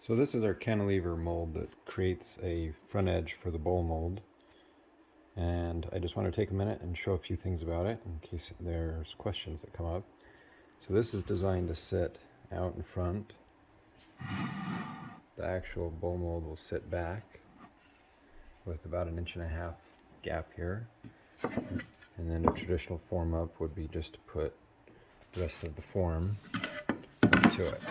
So this is our cantilever mold that creates a front edge for the bowl mold, and I just want to take a minute and show a few things about it in case there's questions that come up. So this is designed to sit out in front. The actual bowl mold will sit back with about 1.5 inch gap here, and then a traditional form up would be just to put the rest of the form up to it.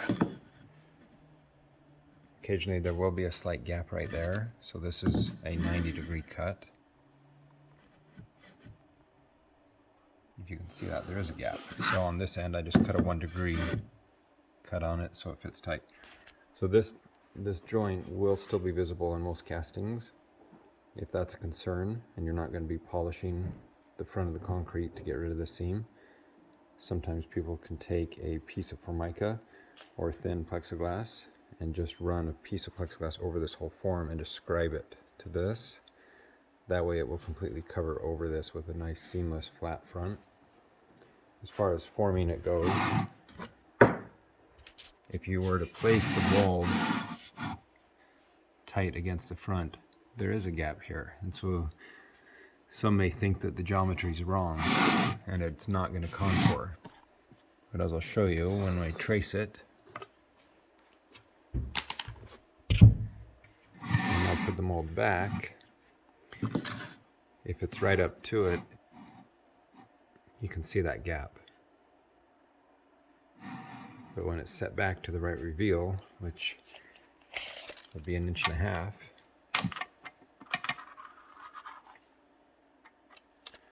Occasionally there will be a slight gap right there, so this is a 90-degree cut. If you can see that, there is a gap. So on this end I just cut a 1-degree cut on it so it fits tight. So this joint will still be visible in most castings. If that's a concern and you're not going to be polishing the front of the concrete to get rid of the seam, sometimes people can take a piece of formica or thin plexiglass and just run a piece of plexiglass over this whole form and just scribe it to this. That way it will completely cover over this with a nice seamless flat front. As far as forming it goes, if you were to place the mold tight against the front, there is a gap here, and so some may think that the geometry is wrong and it's not going to contour. But as I'll show you, when I trace it, and I'll put the mold back, if it's right up to it, you can see that gap. But when it's set back to the right reveal, which would be 1.5 inches,